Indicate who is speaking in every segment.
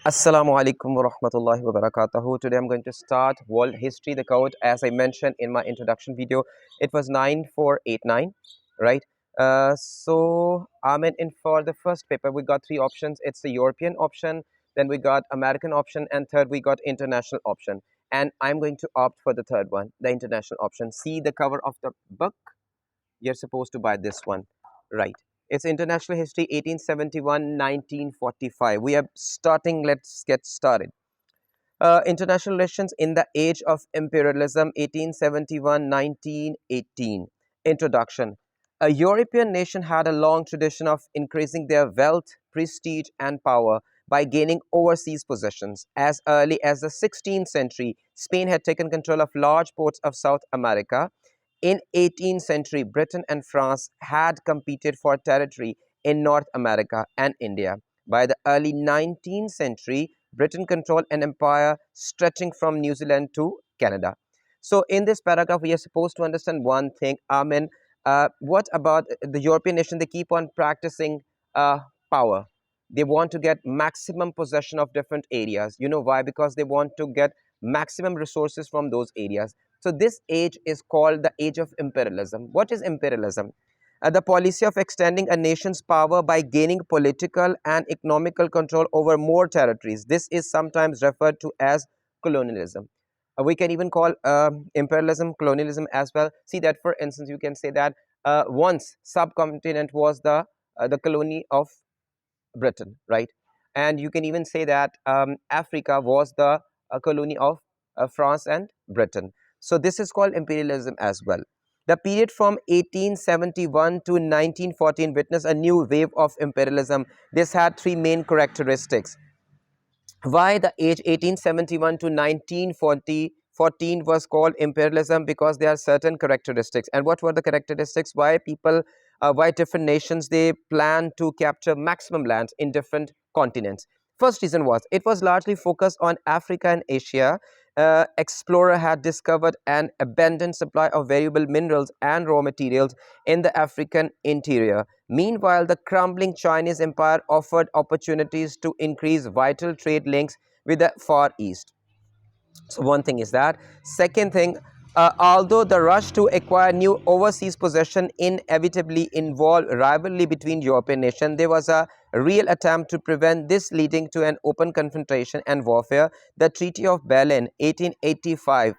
Speaker 1: Assalamu alaikum wa rahmatullahi wa barakatuhu. Today I'm going to start world history. The code, as I mentioned in my introduction video, it was 9489, right? In for the first paper, we got three options. It's the European option, then we got American option, and third, we got international option. And I'm going to opt for the third one, the international option. See the cover of the book. You're supposed to buy this one, right? It's international history 1871 1945. We are starting. Let's get started. International relations in the age of imperialism 1871 1918. Introduction. A European nation had a long tradition of increasing their wealth, prestige, and power by gaining overseas possessions. As early as the 16th century, Spain had taken control of large ports of South America. In 18th century, Britain and France had competed for territory in North America and India. By the early 19th century, Britain controlled an empire stretching from New Zealand to Canada. So, in this paragraph, we are supposed to understand one thing. What about the European nation? They keep on practicing power. They want to get maximum possession of different areas. You know why? Because they want to get maximum resources from those areas. So this age is called the age of imperialism. What is imperialism? The policy of extending a nation's power by gaining political and economical control over more territories. This is sometimes referred to as colonialism. We can even call imperialism colonialism as well. See that, for instance, you can say that once subcontinent was the colony of Britain, right? And you can even say that Africa was the colony of France and Britain. So this is called imperialism as well. The period from 1871 to 1914 witnessed a new wave of imperialism. This had three main characteristics. Why the age 1871 to 1914 was called imperialism? Because there are certain characteristics. And what were the characteristics? Why different nations, they plan to capture maximum lands in different continents? First reason was it was largely focused on Africa and Asia. Explorer had discovered an abundant supply of valuable minerals and raw materials in the African interior. Meanwhile, the crumbling Chinese empire offered opportunities to increase vital trade links with the Far East. So one thing is that. Second thing, although the rush to acquire new overseas possession inevitably involved rivalry between European nations, there was a real attempt to prevent this, leading to an open confrontation and warfare. The Treaty of Berlin 1885,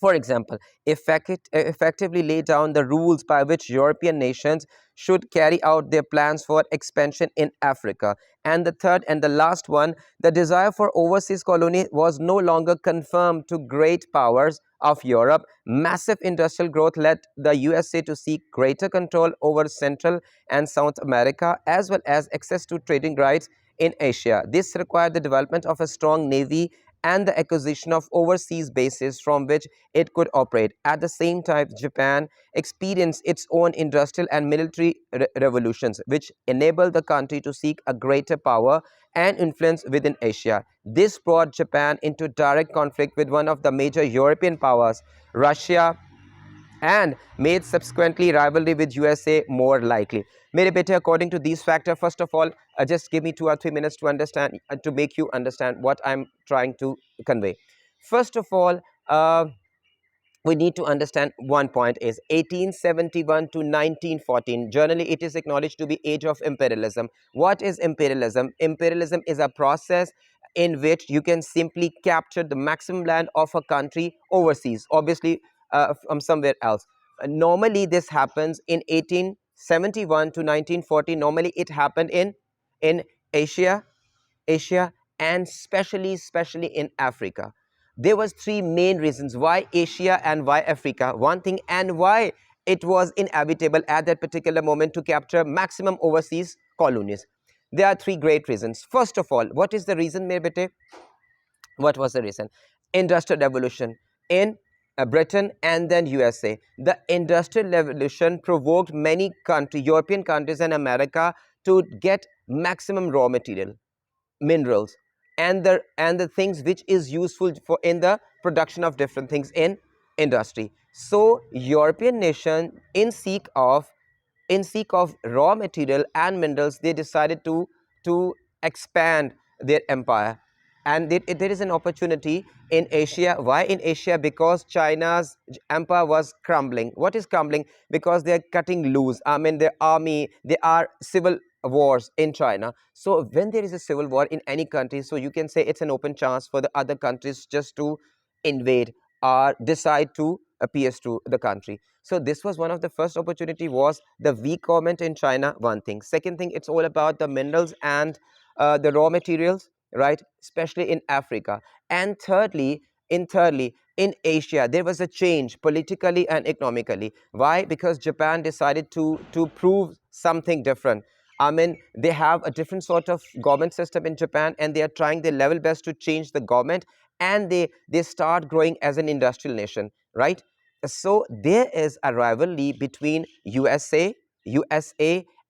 Speaker 1: for example, effectively laid down the rules by which European nations should carry out their plans for expansion in Africa. And the third and the last one, the desire for overseas colony was no longer confined to great powers of Europe. Massive industrial growth led the USA to seek greater control over Central and South America, as well as access to trading rights in Asia. This required the development of a strong navy and the acquisition of overseas bases from which it could operate. At the same time, Japan experienced its own industrial and military revolutions, which enabled the country to seek a greater power and influence within Asia. This brought Japan into direct conflict with one of the major European powers, Russia, and made subsequently rivalry with USA more likely. Mere bete, according to these factors, first of all, just give me 2 or 3 minutes to understand, to make you understand what I'm trying to convey. First of all, we need to understand one point is 1871 to 1914. Generally, it is acknowledged to be age of imperialism. What is imperialism? Imperialism is a process in which you can simply capture the maximum land of a country overseas, obviously from somewhere else. Normally, this happens in 1871 to 1914. Normally, it happened in Asia, Asia, and especially in Africa. There was three main reasons why Asia and why Africa. One thing, and why it was inevitable at that particular moment to capture maximum overseas colonies. There are three great reasons. First of all, what is the reason, mere bete? What was the reason? Industrial revolution in Britain and then USA. The industrial revolution provoked many European countries and America to get maximum raw material, minerals, and the things which is useful for in the production of different things in industry. So European nation, in seek of raw material and minerals, they decided to expand their empire. And there is an opportunity in Asia. Why in Asia? Because China's empire was crumbling. What is crumbling? Because they are cutting loose. I mean, their army, there are civil wars in China. So when there is a civil war in any country, so you can say it's an open chance for the other countries just to invade or decide to appease to the country. So this was one of the first opportunity, was the weak government in China. One thing. Second thing, it's all about the minerals and the raw materials, right? Especially in Africa. And thirdly, in Asia, there was a change politically and economically. Why? Because Japan decided to prove something different. I mean, they have a different sort of government system in Japan, and they are trying their level best to change the government, and they start growing as an industrial nation, right? So there is a rivalry between USA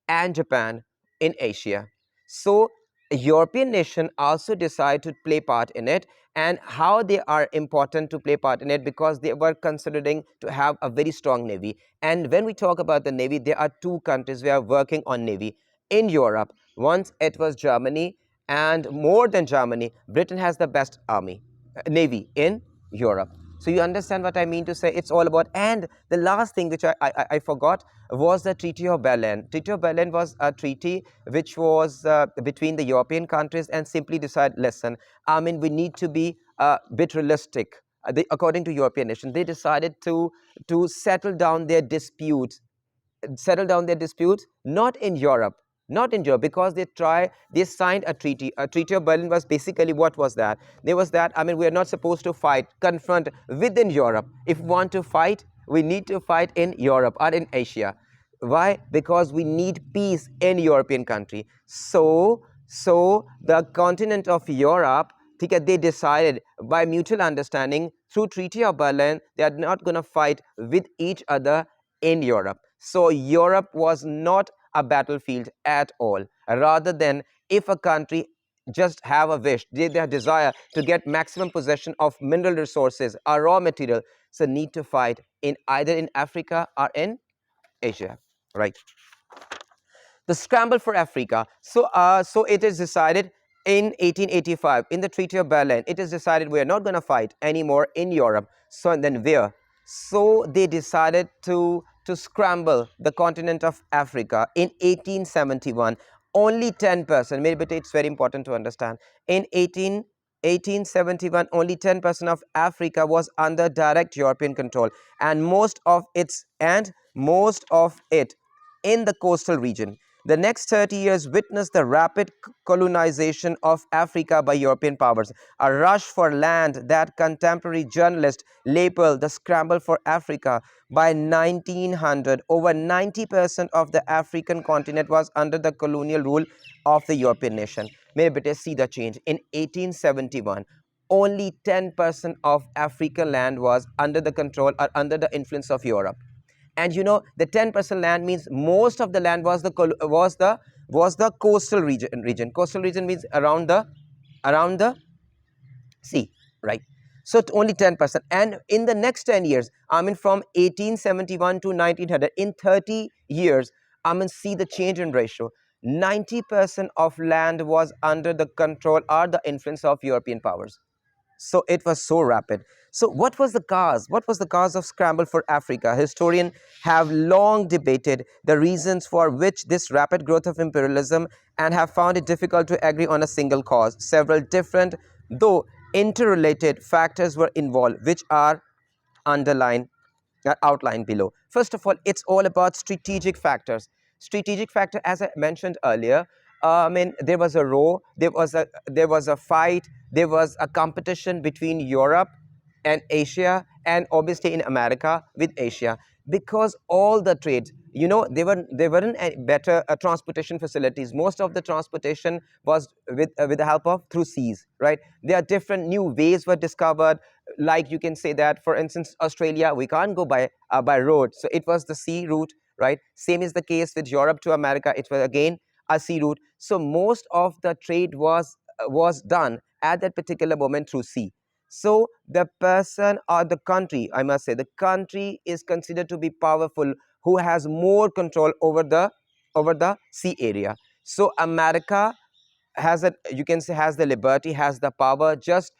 Speaker 1: and Japan in Asia. So a European nation also decide to play part in it. And how they are important to play part in it? Because they were considering to have a very strong navy. And when we talk about the navy, there are two countries who are working on navy in Europe. Once it was Germany, and more than Germany, Britain has the best army, navy in Europe. So you understand what I mean to say? It's all about. And the last thing which I forgot was the Treaty of Berlin. Treaty of Berlin was a treaty which was between the European countries, and simply decide, listen, I mean, we need to be a bit realistic. According to European nations, they decided to settle down their disputes, not in Europe, not in Europe, because they signed a treaty. A Treaty of Berlin was basically, what was that? There was that, I mean, we are not supposed to confront within Europe. If we want to fight, we need to fight in Europe or in Asia. Why? Because we need peace in European country. So the continent of Europe, they decided by mutual understanding through Treaty of Berlin, they are not going to fight with each other in Europe. So Europe was not a battlefield at all. Rather than, if a country just have a wish, their desire to get maximum possession of mineral resources or raw material, so need to fight in either in Africa or in Asia, right? The scramble for Africa. So it is decided in 1885 in the Treaty of Berlin. It is decided we are not going to fight anymore in Europe. So then where? So they decided to scramble the continent of Africa in 1871. Only 10%. Maybe it's very important to understand. In 1871, only 10% of Africa was under direct European control, and most of it in the coastal region. The next 30 years witnessed the rapid colonization of Africa by European powers, a rush for land that contemporary journalists labeled the scramble for Africa. By 1900, over 90% of the African continent was under the colonial rule of the European nation. Maybe they see the change. In 1871, only 10% of African land was under the control or under the influence of Europe. And you know, the 10% land means most of the land was the coastal region. Coastal region means around the sea, right? So only 10%. And in the next 10 years, I mean, from 1871 to 1900, in 30 years, I mean, see the change in ratio. 90% of land was under the control or the influence of European powers. So it was so rapid. So what was the cause of scramble for Africa? Historians have long debated the reasons for which this rapid growth of imperialism, and have found it difficult to agree on a single cause. Several different, though interrelated, factors were involved, which are underlined outlined below. First of all, it's all about strategic factors. Strategic factor, as I mentioned earlier, I mean, there was a row, there was a fight, there was a competition between Europe and Asia, and obviously in America with Asia, because all the trades, you know, there weren't better transportation facilities. Most of the transportation was with the help of through seas, right? There are different new ways were discovered. Like, you can say that, for instance, Australia, we can't go by road, so it was the sea route, right? Same is the case with Europe to America. It was again a sea route. So most of the trade was done at that particular moment through sea. So the person or the country, I must say, the country is considered to be powerful who has more control over the sea area. So America has a, you can say, has the liberty, has the power. Just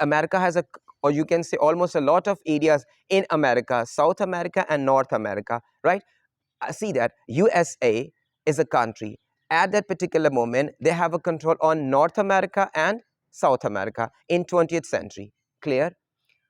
Speaker 1: America has a, or you can say almost a lot of areas in America, South America and North America, right? See that USA is a country. At that particular moment, they have a control on North America and South America in 20th century. Clear?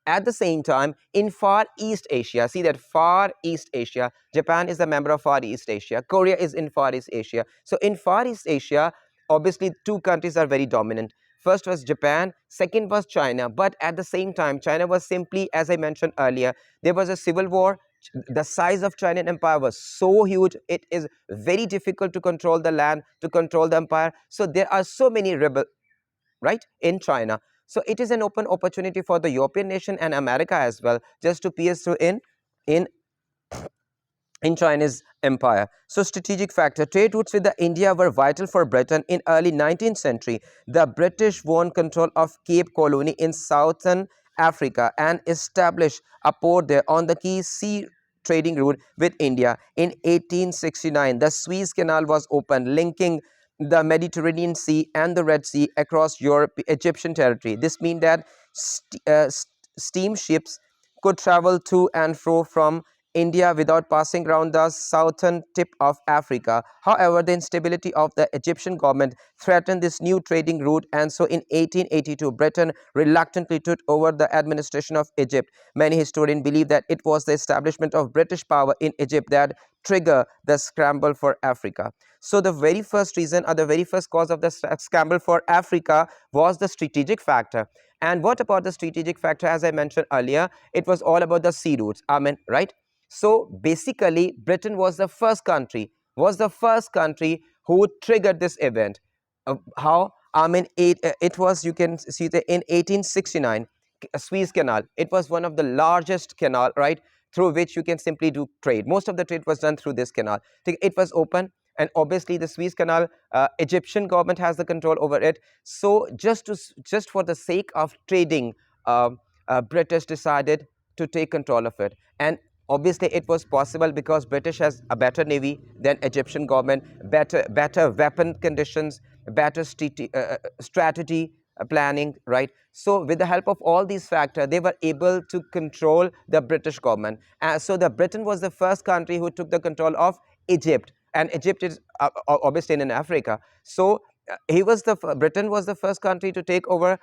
Speaker 1: At the same time, in Far East Asia, see that Far East Asia, Japan is a member of Far East Asia, Korea is in Far East Asia. So in Far East Asia, obviously two countries are very dominant. First was Japan, second was China. But at the same time, China was simply, as I mentioned earlier, there was a civil war. The size of Chinese empire was so huge, it is very difficult to control the land, to control the empire. So there are so many rebel, right, in China. So it is an open opportunity for the European nation and America as well, just to pierce through in in Chinese empire. So strategic factor, trade routes with the India were vital for Britain. In early 19th century, the British won control of Cape Colony in southern Africa and established a port there on the key sea trading route with India. In 1869, the Suez Canal was opened, linking the Mediterranean Sea and the Red Sea across Europe, Egyptian territory. This means that steamships could travel to and fro from India without passing around the southern tip of Africa. However, the instability of the Egyptian government threatened this new trading route, and so in 1882, Britain reluctantly took over the administration of Egypt. Many historians believe that it was the establishment of British power in Egypt that triggered the scramble for Africa. So the very first reason, or the very first cause of the scramble for Africa, was the strategic factor. And what about the strategic factor? As I mentioned earlier, it was all about the sea routes. I mean, right? So basically, Britain was the first country who triggered this event. How? I mean, it was, you can see that in 1869, Suez Canal. It was one of the largest canal, right, through which you can simply do trade. Most of the trade was done through this canal. It was open, and obviously the Suez Canal, Egyptian government has the control over it. So just for the sake of trading, British decided to take control of it. And obviously it was possible because British has a better navy than Egyptian government, better weapon conditions, better strategy planning, right? So with the help of all these factors, they were able to control the British government. So the Britain was the first country who took the control of Egypt, and Egypt is obviously in Africa. So Britain was the first country to take over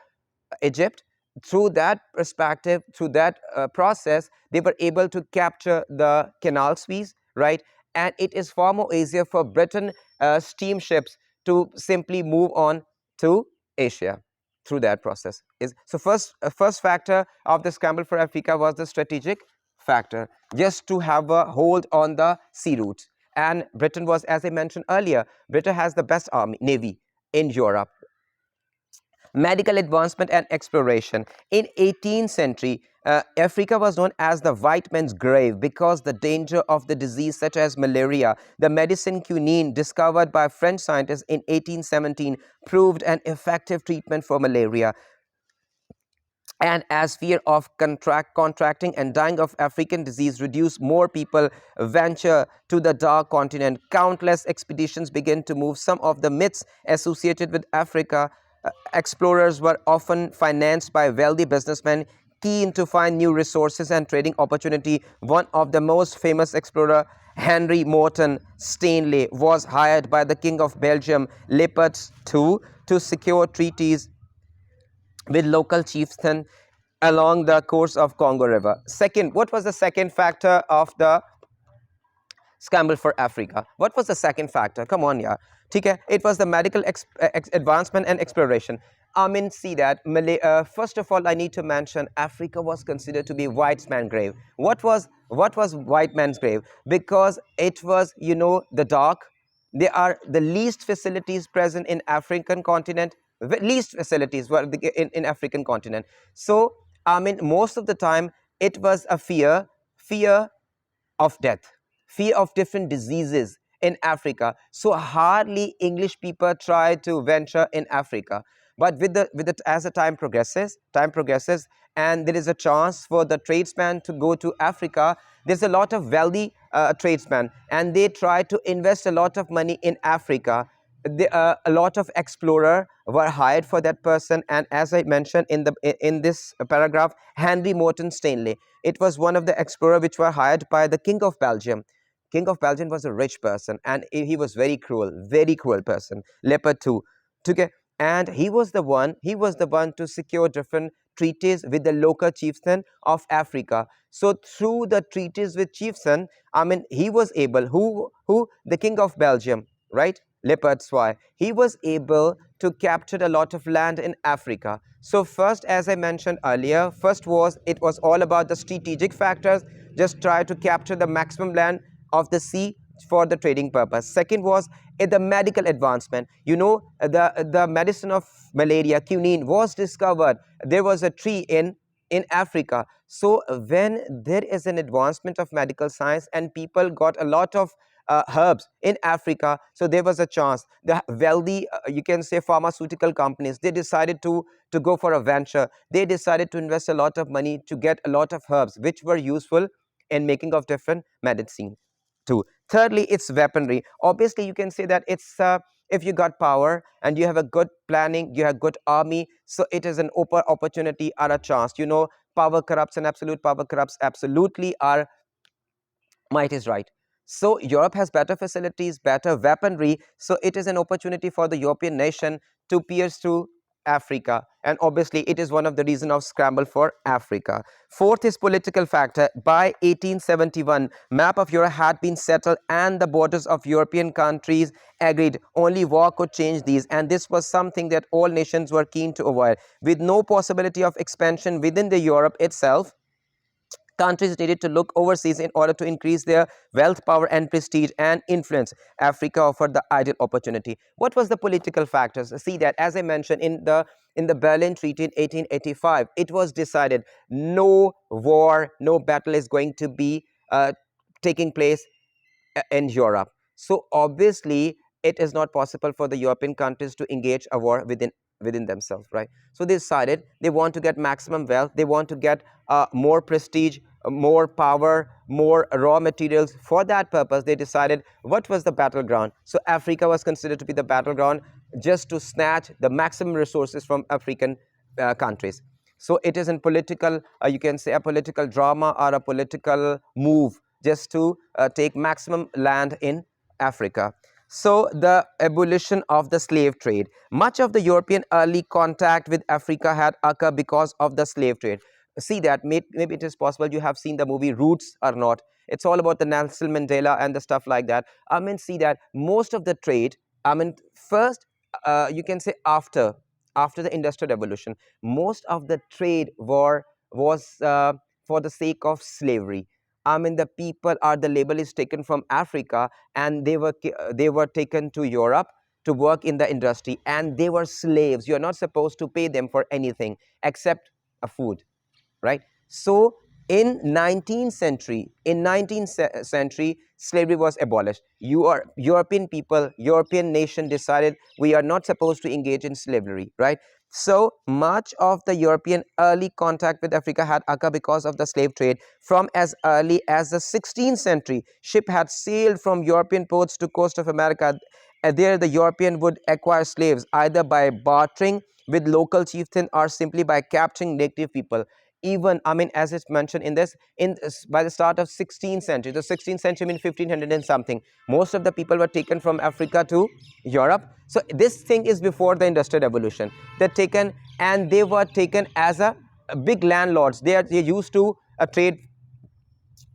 Speaker 1: Egypt. Through that perspective, through that process, they were able to capture the canal Suez, right? And it is far more easier for Britain steamships to simply move on to Asia through that process. So first factor of the scramble for Africa was the strategic factor, just to have a hold on the sea routes. And Britain was, as I mentioned earlier, Britain has the best army navy in Europe. Medical advancement and exploration. In 18th century, Africa was known as the white man's grave because the danger of the disease such as malaria. The medicine quinine, discovered by French scientists in 1817, proved an effective treatment for malaria. And as fear of contracting and dying of African disease reduced, more people venture to the dark continent. Countless expeditions began to move. Some of the myths associated with Africa, explorers were often financed by wealthy businessmen keen to find new resources and trading opportunity. One of the most famous explorer, Henry Morton Stanley, was hired by the King of Belgium, Leopold II, to secure treaties with local chieftains along the course of Congo River. Second, what was the second factor of the scramble for Africa? What was the second factor? Come on, yeah. Okay, it was the medical advancement and exploration. I mean, see that. First of all, I need to mention Africa was considered to be white man's grave. What was white man's grave? Because it was, the dark. There are the least facilities present in African continent. Least facilities were in African continent. So I mean, most of the time it was a fear of death, fear of different diseases in Africa. So hardly English people try to venture in Africa. But as the time progresses, and there is a chance for the tradesman to go to Africa. There's a lot of wealthy tradesmen, and they try to invest a lot of money in Africa. a lot of explorer were hired for that person, and as I mentioned in the in this paragraph, Henry Morton Stanley, it was one of the explorer which were hired by the King of Belgium. King of Belgium was a rich person, and he was very cruel person, leopard too. Okay, and he was the one to secure different treaties with the local chieftain of Africa. So through the treaties with chieftain, I mean, he was able, who the King of Belgium, right? Leopard Swai, he was able to capture a lot of land in Africa. So first, as I mentioned earlier, first was it was all about the strategic factors, just try to capture the maximum land of the sea for the trading purpose. Second was the medical advancement. You know, the medicine of malaria, quinine, was discovered. There was a tree in Africa. So when there is an advancement of medical science and people got a lot of herbs in Africa, so there was a chance. The wealthy, you can say, pharmaceutical companies, they decided to go for a venture. They decided to invest a lot of money to get a lot of herbs which were useful in making of different medicine too. Thirdly, it's weaponry. Obviously, you can say that it's if you got power and you have a good planning, you have good army, so it is an open opportunity or a chance. You know, power corrupts and absolute power corrupts absolutely. Our might is right. So Europe has better facilities, better weaponry, so it is an opportunity for the European nation to pierce through Africa, and obviously it is one of the reason of scramble for Africa. Fourth is political factor. By 1871, map of Europe had been settled and the borders of European countries agreed. Only war could change these, and this was something that all nations were keen to avoid. With no possibility of expansion within the Europe itself, countries needed to look overseas in order to increase their wealth, power, and prestige and influence. Africa offered the ideal opportunity. What was the political factors? See that, as I mentioned, in the Berlin Treaty in 1885, it was decided no war, no battle is going to be taking place in Europe. So obviously, it is not possible for the European countries to engage a war within themselves, right? So they decided they want to get maximum wealth, they want to get more prestige, more power, more raw materials. For that purpose, they decided what was the battleground. So Africa was considered to be the battleground, just to snatch the maximum resources from African countries. So it is in political, you can say, a political drama or a political move just to take maximum land in Africa. So the abolition of the slave trade. Much of the European early contact with Africa had occurred because of the slave trade. See that, maybe it is possible you have seen the movie Roots or not. It's all about the Nelson Mandela and the stuff like that. I mean, see that most of the trade, I mean, first, you can say after the Industrial Revolution, most of the trade was for the sake of slavery. I mean, the people or the labor is taken from Africa, and they were taken to Europe to work in the industry, and they were slaves. You are not supposed to pay them for anything except a food, right? So in 19th century, in 19th century, slavery was abolished. European people, European nation decided we are not supposed to engage in slavery, right? So much of the European early contact with Africa had occurred because of the slave trade. From as early as the 16th century, ship had sailed from European ports to coast of America. There the European would acquire slaves either by bartering with local chieftain or simply by capturing native people. Even, I mean, as it's mentioned in this, by the start of 16th century, the 16th century means 1500 and something, most of the people were taken from Africa to Europe. So this thing is before the Industrial Revolution. They're taken, and they were taken as a big landlords. They used to trade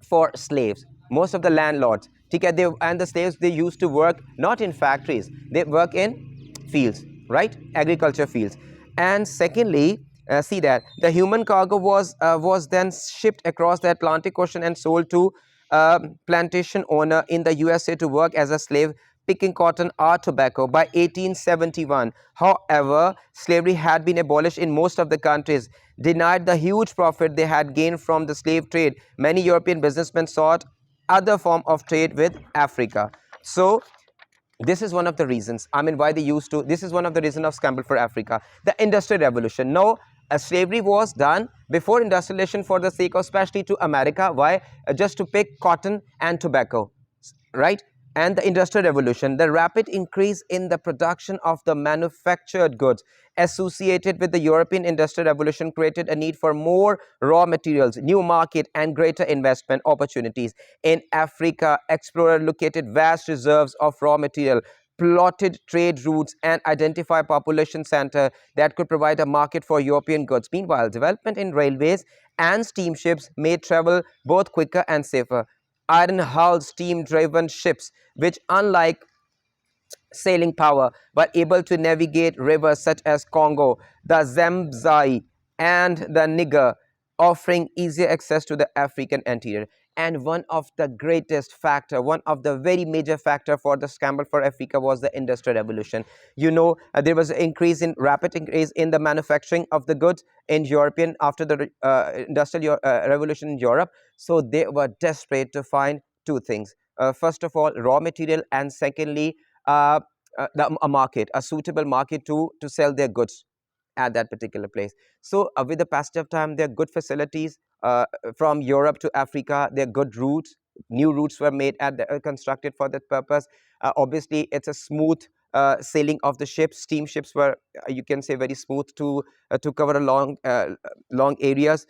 Speaker 1: for slaves. Most of the landlords, and the slaves, they used to work not in factories, they work in fields, right? Agriculture fields. And secondly, see that the human cargo was then shipped across the Atlantic Ocean and sold to plantation owner in the USA to work as a slave picking cotton or tobacco. By 1871, however, slavery had been abolished in most of the countries. Denied the huge profit they had gained from the slave trade, many European businessmen sought other form of trade with Africa. So this is one of the reasons, I mean, why they used to, this is one of the reasons of scramble for Africa. The Industrial Revolution. No, slavery was done before industrialization for the sake of, especially to America. Why? Just to pick cotton and tobacco, right? and the Industrial Revolution, the rapid increase in the production of the manufactured goods associated with the European Industrial Revolution created a need for more raw materials, new market, and greater investment opportunities. In Africa, explorers located vast reserves of raw material, plotted trade routes, and identified population center that could provide a market for European goods. Meanwhile, development in railways and steamships made travel both quicker and safer. Iron hull steam driven ships, which unlike sailing power, but able to navigate rivers such as Congo, the Zambezi, and the Niger, offering easier access to the African interior. And one of the greatest factor, one of the very major factor for the scramble for Africa was the Industrial Revolution. There was an increase in rapid increase in the manufacturing of the goods in European after the Industrial Revolution in Europe. So they were desperate to find two things. First of all, raw material, and secondly, uh, a market, a suitable market to sell their goods at that particular place. So, with the passage of time, there are good facilities from Europe to Africa. There are good routes. New routes were made and constructed for that purpose. Obviously, it's a smooth sailing of the ships. Steamships were, you can say, very smooth to cover a long areas.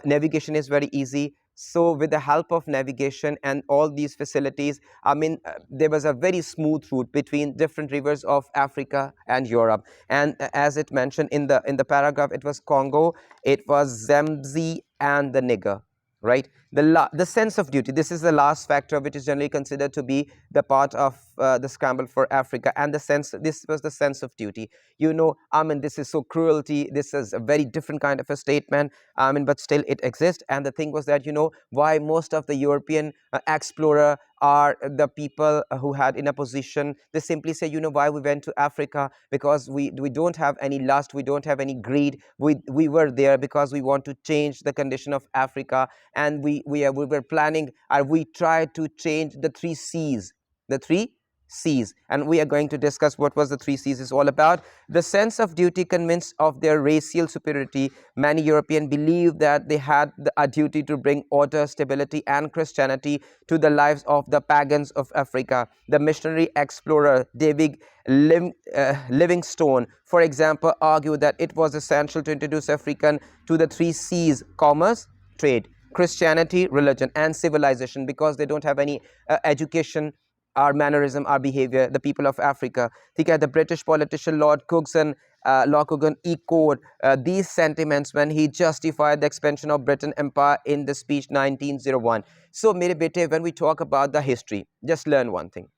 Speaker 1: Navigation is very easy. So, with the help of navigation and all these facilities, I mean, there was a very smooth route between different rivers of Africa and Europe. And as it mentioned in the paragraph, it was Congo, it was Zambezi, and the Niger. Right, the sense of duty. This is the last factor, which is generally considered to be the part of the scramble for Africa, and the sense. This was the sense of duty. I mean, this is so cruelty. This is a very different kind of a statement. I mean, but still it exists. And the thing was that why most of the European explorer are the people who had in a position. They simply say, why we went to Africa, because we don't have any lust, we don't have any greed. We were there because we want to change the condition of Africa, and we were planning, we tried to change the three C's, the three C's, and we are going to discuss what was the three C's is all about. The sense of duty, convinced of their racial superiority, many Europeans believed that they had a duty to bring order, stability, and Christianity to the lives of the pagans of Africa. The missionary explorer David Livingstone, for example, argued that it was essential to introduce African to the three C's: commerce, trade, Christianity, religion, and civilization, because they don't have any education, our mannerism, our behavior, the people of Africa. The British politician Lord Curzon echoed these sentiments when he justified the expansion of Britain Empire in the speech 1901. So, mere bete, when we talk about the history, just learn one thing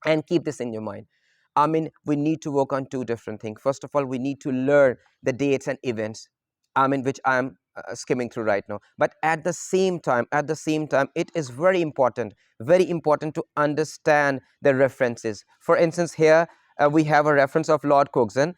Speaker 1: and keep this in your mind. I mean, we need to work on two different things. First of all, we need to learn the dates and events, I mean, which I am skimming through right now. But at the same time, it is very important to understand the references. For instance, here we have a reference of Lord Curzon,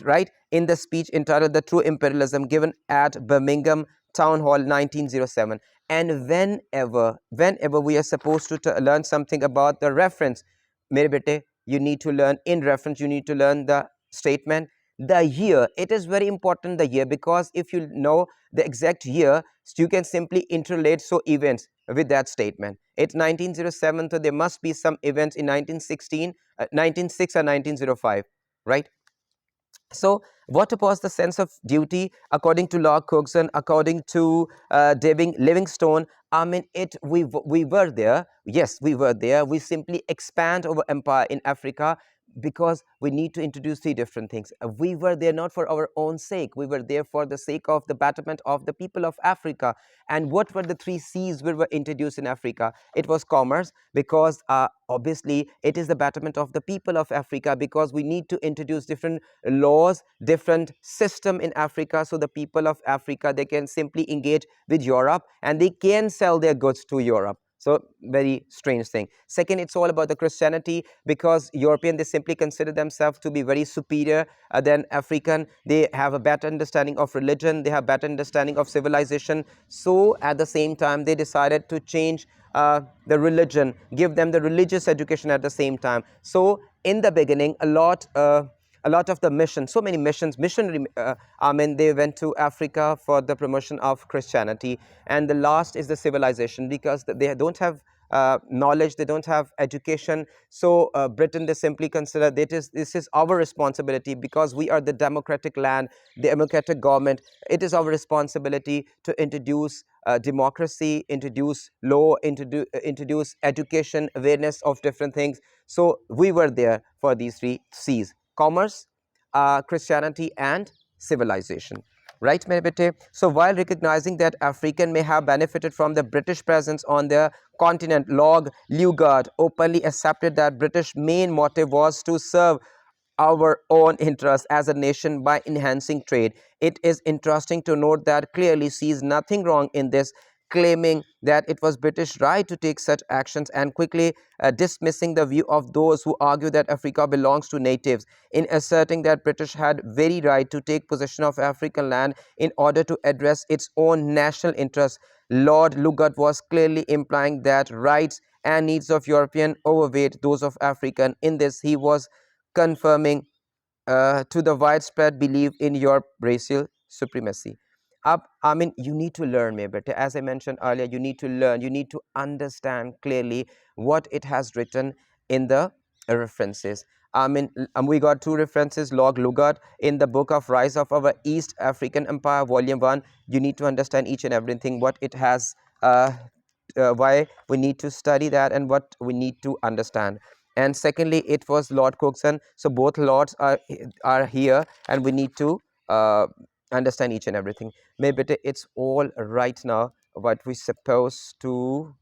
Speaker 1: right, in the speech entitled "The True Imperialism," given at Birmingham Town Hall 1907. And whenever we are supposed to learn something about the reference, mere bete, you need to learn in reference, you need to learn the statement, the year. It is very important, the year, because if you know the exact year, you can simply interrelate so events with that statement. It's 1907, so there must be some events in 1916, 1906 or 1905, right? So, what was the sense of duty according to Lord Curzon, according to David Livingstone? I mean, we were there. Yes, we were there. We simply expand our empire in Africa because we need to introduce three different things. We were there not for our own sake. We were there for the sake of the betterment of the people of Africa. And what were the three C's we were introduced in Africa? It was commerce, because obviously it is the betterment of the people of Africa, because we need to introduce different laws, different system in Africa, so the people of Africa, they can simply engage with Europe and they can sell their goods to Europe. So, very strange thing. Second, it's all about the Christianity, because European, they simply consider themselves to be very superior than African. They have a better understanding of religion, they have better understanding of civilization. So, at the same time, they decided to change the religion, give them the religious education at the same time. So, in the beginning, a lot of the missions, so many missionary, I mean, they went to Africa for the promotion of Christianity. And the last is the civilization, because they don't have knowledge, they don't have education. So Britain, they simply consider that this is our responsibility, because we are the democratic land, the democratic government. It is our responsibility to introduce democracy, introduce law, introduce education, awareness of different things. So we were there for these three C's: commerce, Christianity, and civilization. Right, mere bete? So while recognizing that African may have benefited from the British presence on their continent, Lord Lugard openly accepted that British main motive was to serve our own interests as a nation by enhancing trade. It is interesting to note that clearly sees nothing wrong in this, claiming that it was British right to take such actions, and quickly dismissing the view of those who argue that Africa belongs to natives, in asserting that British had very right to take possession of African land in order to address its own national interests. Lord Lugard was clearly implying that rights and needs of European overweight those of African. In this, he was confirming to the widespread belief in your racial supremacy. I mean, you need to learn, maybe, as I mentioned earlier, you need to learn, you need to understand clearly what it has written in the references. I mean, we got two references, Lord Lugard in the book of Rise of Our East African Empire, Volume 1. You need to understand each and everything, what it has, why we need to study that, and what we need to understand. And secondly, it was Lord Cookson. So both lords are here, and we need to understand each and everything. Maybe it's all right now what we supposed to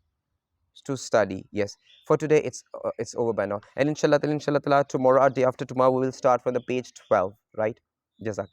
Speaker 1: study. Yes, for today it's over by now, and inshallah ta'ala, tomorrow or day after tomorrow we will start from the page 12, right? Jazakallah.